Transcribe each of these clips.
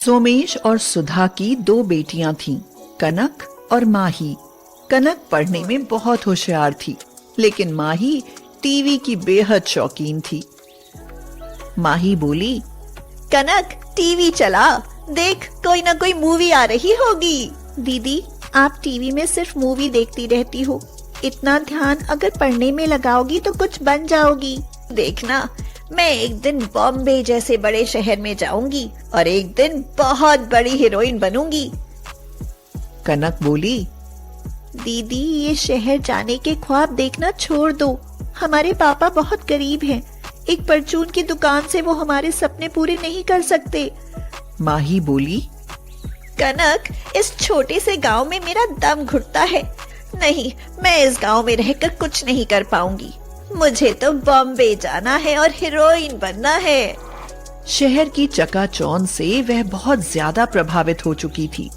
सोमेश और सुधा की दो बेटियां थीं, कनक और माही। कनक पढ़ने में बहुत होशियार थी, लेकिन माही टीवी की बेहद शौकीन थी। माही बोली, कनक टीवी चला, देख कोई ना कोई मूवी आ रही होगी। दीदी, आप टीवी में सिर्फ मूवी देखती रहती हो, इतना ध्यान अगर पढ़ने में लगाओगी तो कुछ बन जाओगी। देखना, मैं एक दिन बॉम्बे जैसे बड़े शहर में जाऊंगी और एक दिन बहुत बड़ी हीरोइन बनूंगी। कनक बोली, दीदी, ये शहर जाने के ख्वाब देखना छोड़ दो। हमारे पापा बहुत गरीब हैं, एक परचून की दुकान से वो हमारे सपने पूरे नहीं कर सकते। माही बोली, कनक, इस छोटे से गांव में मेरा दम घुटता है। नहीं, मैं इस गांव में रहकर कुछ नहीं कर पाऊंगी। मुझे तो बॉम्बे जाना है और हीरोइन बनना है। शहर की चकाचौंध से वह बहुत ज्यादा प्रभावित हो चुकी थी।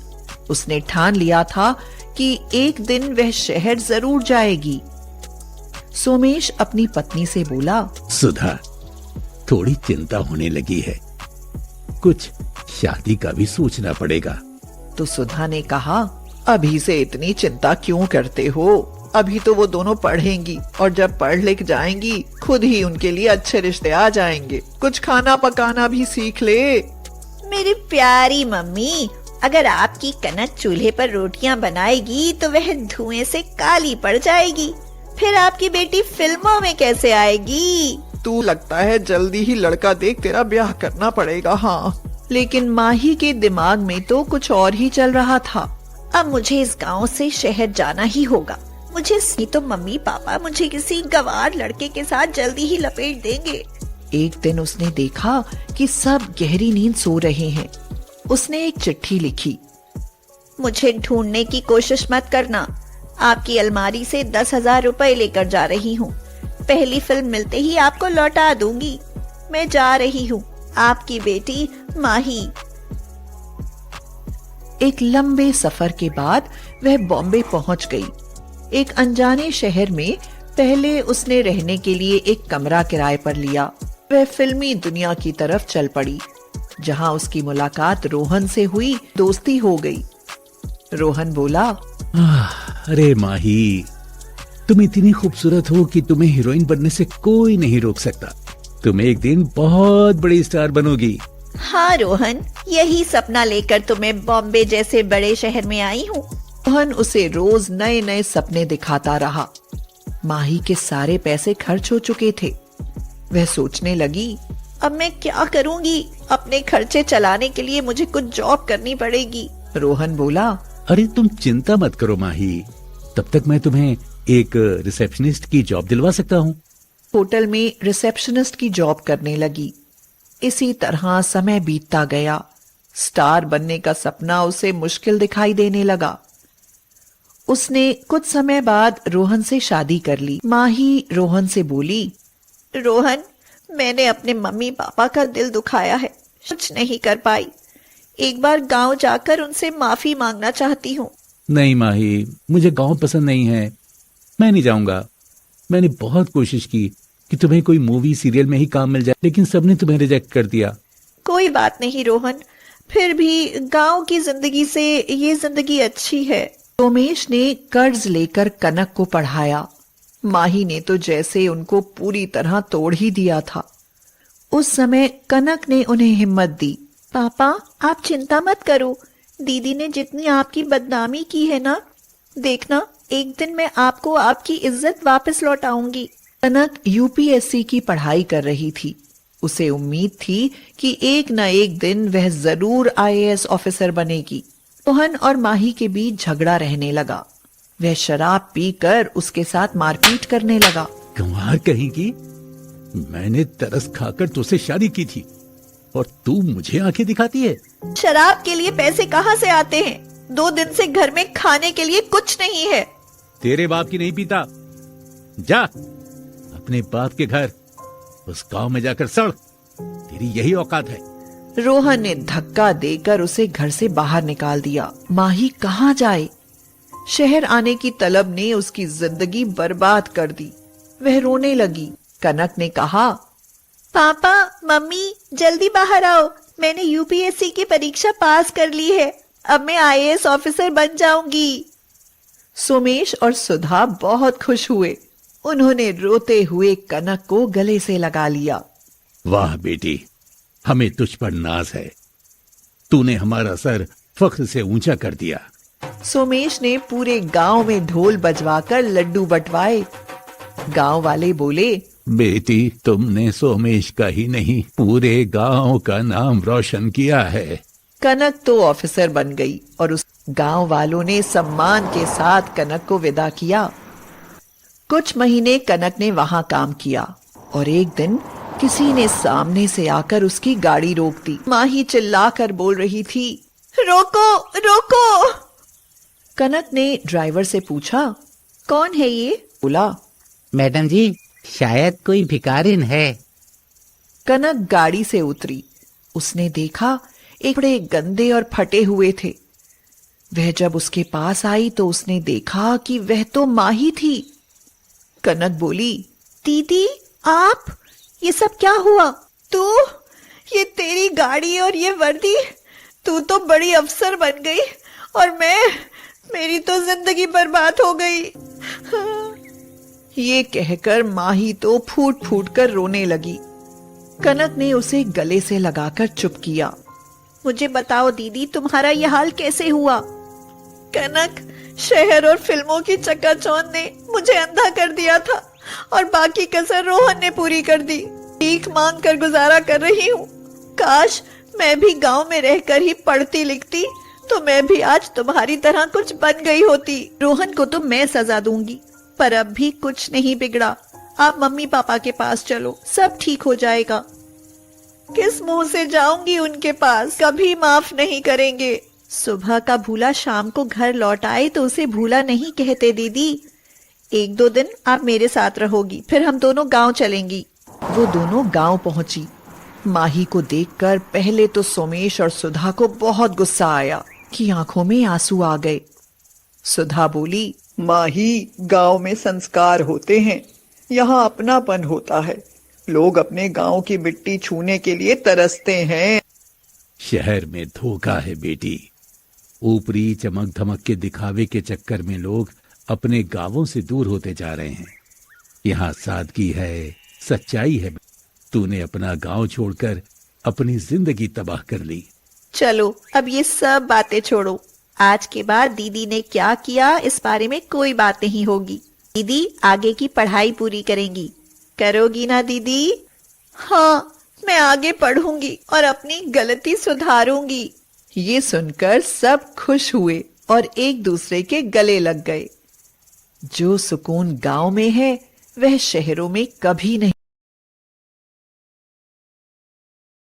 उसने ठान लिया था कि एक दिन वह शहर जरूर जाएगी। सोमेश अपनी पत्नी से बोला, सुधा, थोड़ी चिंता होने लगी है, कुछ शादी का भी सोचना पड़ेगा। तो सुधा ने कहा, अभी से इतनी चिंता क्यों करते हो? अभी तो वो दोनों पढ़ेंगी और जब पढ़ लिख जाएंगी खुद ही उनके लिए अच्छे रिश्ते आ जाएंगे। कुछ खाना पकाना भी सीख ले। मेरी प्यारी मम्मी, अगर आपकी कनक चूल्हे पर रोटियां बनाएगी तो वह धुएं से काली पड़ जाएगी। फिर आपकी बेटी फिल्मों में कैसे आएगी? तू लगता है जल्दी ही लड़का देख तेरा ब्याह करना पड़ेगा। हाँ, लेकिन माही के दिमाग में तो कुछ और ही चल रहा था। अब मुझे इस गांव से शहर जाना ही होगा। मुझे तो मम्मी पापा मुझे किसी गंवार लड़के के साथ जल्दी ही लपेट देंगे। एक दिन उसने देखा कि सब गहरी नींद सो रहे हैं। उसने एक चिट्ठी लिखी, मुझे ढूंढने की कोशिश मत करना। आपकी अलमारी से 10,000 रुपए लेकर जा रही हूँ। पहली फिल्म मिलते ही आपको लौटा दूंगी। मैं जा रही हूँ, आपकी बेटी माही। एक लंबे सफर के बाद वह बॉम्बे पहुंच गई। एक अनजाने शहर में पहले उसने रहने के लिए एक कमरा किराए पर लिया। वह फिल्मी दुनिया की तरफ चल पड़ी, जहां उसकी मुलाकात रोहन से हुई। दोस्ती हो गई। रोहन बोला, अरे माही, तुम इतनी खूबसूरत हो कि तुम्हें हीरोइन बनने से कोई नहीं रोक सकता। तुम एक दिन बहुत बड़ी स्टार बनोगी। हाँ रोहन, यही सपना लेकर तो मैं बॉम्बे जैसे बड़े शहर में आई हूँ। रोहन उसे रोज नए नए सपने दिखाता रहा। माही के सारे पैसे खर्च हो चुके थे। वह सोचने लगी, अब मैं क्या करूँगी? अपने खर्चे चलाने के लिए मुझे कुछ जॉब करनी पड़ेगी। रोहन बोला, अरे तुम चिंता मत करो माही, तब तक मैं तुम्हें एक रिसेप्शनिस्ट की जॉब दिलवा सकता हूँ। होटल में रिसेप्शनिस्ट की जॉब करने लगी। इसी तरह समय बीतता गया। स्टार बनने का सपना उसे मुश्किल दिखाई देने लगा। उसने कुछ समय बाद रोहन से शादी कर ली। माही रोहन से बोली, रोहन, मैंने अपने मम्मी पापा का दिल दुखाया है, कुछ नहीं कर पाई। एक बार गांव जाकर उनसे माफी मांगना चाहती हूँ। नहीं माही, मुझे गांव पसंद नहीं है, मैं नहीं जाऊंगा। मैंने बहुत कोशिश की कि तुम्हें कोई मूवी सीरियल में ही काम मिल जाए, लेकिन सबने तुम्हें रिजेक्ट कर दिया। कोई बात नहीं रोहन, फिर भी गांव की जिंदगी से ये जिंदगी अच्छी है। सोमेश ने कर्ज लेकर कनक को पढ़ाया। माही ने तो जैसे उनको पूरी तरह तोड़ ही दिया था। उस समय कनक ने उन्हें हिम्मत दी। पापा, आप चिंता मत करो। दीदी ने जितनी आपकी बदनामी की है ना, देखना एक दिन मैं आपको आपकी इज्जत वापस लौटाऊंगी। कनक यूपीएससी की पढ़ाई कर रही थी। उसे उम्मीद थी कि एक न एक दिन वह जरूर आईएएस ऑफिसर बनेगी। रोहन और माही के बीच झगड़ा रहने लगा। वह शराब पीकर उसके साथ मारपीट करने लगा। गंवार कहेगी, मैंने तरस खाकर तुझसे शादी की थी और तू मुझे आंखें दिखाती है। शराब के लिए पैसे कहाँ से आते हैं? 2 दिन से घर में खाने के लिए कुछ नहीं है। तेरे बाप की नहीं पीता, जा अपने बाप के घर, उस गांव में जाकर सड़, तेरी यही औकात है। रोहन ने धक्का देकर उसे घर से बाहर निकाल दिया। माही कहाँ जाए? शहर आने की तलब ने उसकी जिंदगी बर्बाद कर दी। वह रोने लगी। कनक ने कहा, पापा, मम्मी, जल्दी बाहर आओ, मैंने यूपीएससी की परीक्षा पास कर ली है। अब मैं आईएएस ऑफिसर बन जाऊंगी। सोमेश और सुधा बहुत खुश हुए। उन्होंने रोते हुए कनक को गले से लगा लिया। वाह बेटी, हमें तुझ पर नाज है। तूने हमारा सर फख्र से ऊंचा कर दिया। सोमेश ने पूरे गांव में ढोल बजवाकर लड्डू बंटवाए। गांव वाले बोले, बेटी, तुमने सोमेश का ही नहीं पूरे गांव का नाम रोशन किया है। कनक तो ऑफिसर बन गई और उस गांव वालों ने सम्मान के साथ कनक को विदा किया। कुछ महीने कनक ने वहां काम किया और एक दिन किसी ने सामने से आकर उसकी गाड़ी रोक दी। माही चिल्लाकर बोल रही थी, रोको रोको। कनक ने ड्राइवर से पूछा, कौन है ये? बोला, मैडम जी, शायद कोई भिखारिन है। कनक गाड़ी से उतरी। उसने देखा एक बड़े गंदे और फटे हुए थे। वह जब उसके पास आई तो उसने देखा कि वह तो माही थी। कनक बोली, दीदी, आप, ये सब क्या हुआ? तू, ये तेरी गाड़ी और ये वर्दी, तू तो बड़ी अफसर बन गई और मेरी तो जिंदगी बर्बाद हो गई। ये कहकर माही तो फूट फूट कर रोने लगी। कनक ने उसे गले से लगाकर चुप किया। मुझे बताओ दीदी, तुम्हारा यह हाल कैसे हुआ? कनक, शहर और फिल्मों की चकाचौंध ने मुझे अंधा कर दिया था और बाकी कसर रोहन ने पूरी कर दी। भीख मांग कर गुजारा कर रही हूँ। काश मैं भी गांव में रहकर ही पढ़ती लिखती तो मैं भी आज तुम्हारी तरह कुछ बन गई होती। रोहन को तो मैं सजा दूंगी, पर अब भी कुछ नहीं बिगड़ा। आप मम्मी पापा के पास चलो, सब ठीक हो जाएगा। किस मुंह से जाऊंगी उनके पास? कभी माफ नहीं करेंगे। सुबह का भूला शाम को घर लौट आए तो उसे भूला नहीं कहते दीदी। 1-2 दिन आप मेरे साथ रहोगी, फिर हम दोनों गांव चलेंगी। वो दोनों गांव पहुंची। माही को देखकर पहले तो सोमेश और सुधा को बहुत गुस्सा आया कि आंखों में आंसू आ गए। सुधा बोली, माही, गांव में संस्कार होते हैं, यहाँ अपनापन होता है। लोग अपने गांव की मिट्टी छूने के लिए तरसते हैं। शहर में धोखा है बेटी। ऊपरी चमक धमक के दिखावे के चक्कर में लोग अपने गांवों से दूर होते जा रहे हैं। यहाँ सादगी है, सच्चाई है। तूने अपना गांव छोड़कर अपनी जिंदगी तबाह कर ली। चलो अब ये सब बातें छोड़ो। आज के बाद दीदी ने क्या किया इस बारे में कोई बात नहीं होगी। दीदी आगे की पढ़ाई पूरी करेंगी, करोगी ना दीदी? हाँ, मैं आगे पढ़ूंगी और अपनी गलती सुधारूंगी। ये सुनकर सब खुश हुए और एक दूसरे के गले लग गए। जो सुकून गांव में है वह शहरों में कभी नहीं।